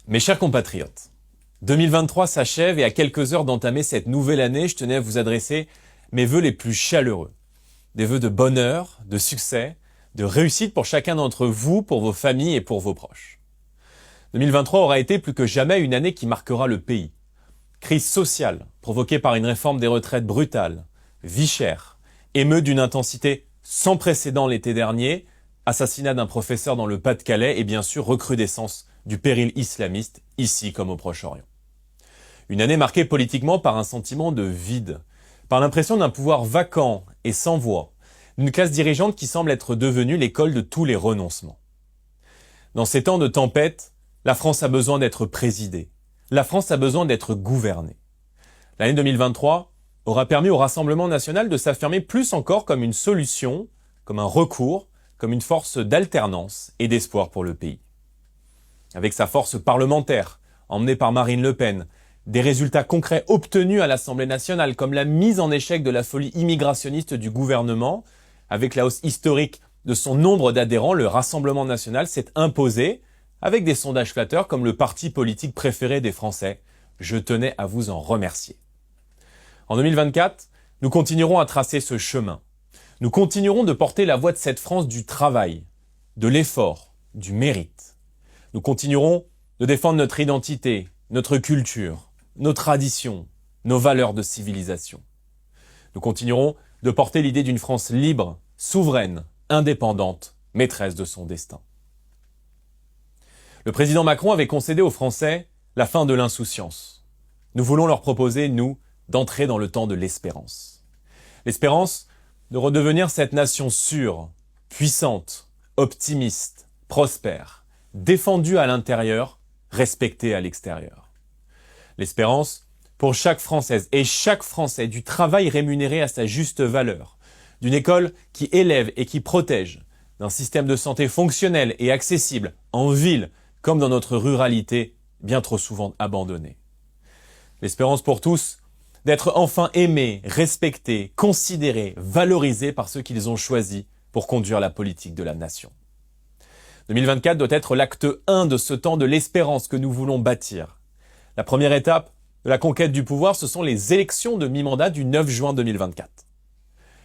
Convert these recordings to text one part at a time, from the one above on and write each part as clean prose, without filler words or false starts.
Mes chers compatriotes, 2023 s'achève et à quelques heures d'entamer cette nouvelle année, je tenais à vous adresser mes vœux les plus chaleureux. Des vœux de bonheur, de succès, de réussite pour chacun d'entre vous, pour vos familles et pour vos proches. 2023 aura été plus que jamais une année qui marquera le pays. Crise sociale, provoquée par une réforme des retraites brutale, vie chère, émeute d'une intensité sans précédent l'été dernier, assassinat d'un professeur dans le Pas-de-Calais et bien sûr recrudescence du péril islamiste, ici comme au Proche-Orient. Une année marquée politiquement par un sentiment de vide, par l'impression d'un pouvoir vacant et sans voix, d'une classe dirigeante qui semble être devenue l'école de tous les renoncements. Dans ces temps de tempête, la France a besoin d'être présidée. La France a besoin d'être gouvernée. L'année 2023 aura permis au Rassemblement national de s'affirmer plus encore comme une solution, comme un recours, comme une force d'alternance et d'espoir pour le pays. Avec sa force parlementaire, emmenée par Marine Le Pen, des résultats concrets obtenus à l'Assemblée nationale, comme la mise en échec de la folie immigrationniste du gouvernement, avec la hausse historique de son nombre d'adhérents, le Rassemblement national s'est imposé, avec des sondages flatteurs comme le parti politique préféré des Français. Je tenais à vous en remercier. En 2024, nous continuerons à tracer ce chemin. Nous continuerons de porter la voix de cette France du travail, de l'effort, du mérite. Nous continuerons de défendre notre identité, notre culture, nos traditions, nos valeurs de civilisation. Nous continuerons de porter l'idée d'une France libre, souveraine, indépendante, maîtresse de son destin. Le président Macron avait concédé aux Français la fin de l'insouciance. Nous voulons leur proposer, nous, d'entrer dans le temps de l'espérance. L'espérance de redevenir cette nation sûre, puissante, optimiste, prospère, défendue à l'intérieur, respectée à l'extérieur. L'espérance pour chaque Française et chaque Français du travail rémunéré à sa juste valeur, d'une école qui élève et qui protège, d'un système de santé fonctionnel et accessible en ville comme dans notre ruralité bien trop souvent abandonnée. L'espérance pour tous d'être enfin aimés, respectés, considérés, valorisés par ceux qu'ils ont choisis pour conduire la politique de la nation. 2024 doit être l'acte 1 de ce temps de l'espérance que nous voulons bâtir. La première étape de la conquête du pouvoir, ce sont les élections de mi-mandat du 9 juin 2024.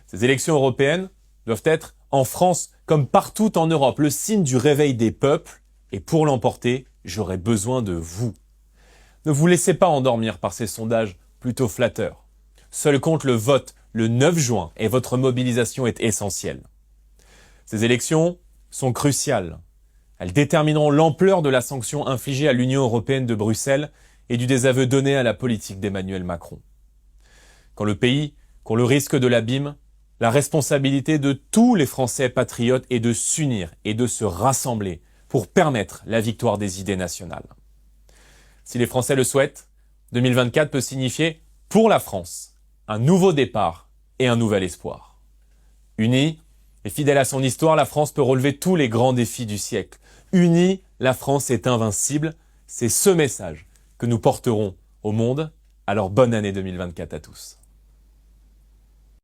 Ces élections européennes doivent être, en France comme partout en Europe, le signe du réveil des peuples, et pour l'emporter, j'aurai besoin de vous. Ne vous laissez pas endormir par ces sondages plutôt flatteurs. Seul compte le vote le 9 juin et votre mobilisation est essentielle. Ces élections sont cruciales. Elles détermineront l'ampleur de la sanction infligée à l'Union européenne de Bruxelles et du désaveu donné à la politique d'Emmanuel Macron. Quand le pays court le risque de l'abîme, la responsabilité de tous les Français patriotes est de s'unir et de se rassembler pour permettre la victoire des idées nationales. Si les Français le souhaitent, 2024 peut signifier, pour la France, un nouveau départ et un nouvel espoir. Unie et fidèle à son histoire, la France peut relever tous les grands défis du siècle. Unie, la France est invincible. C'est ce message que nous porterons au monde. Alors bonne année 2024 à tous.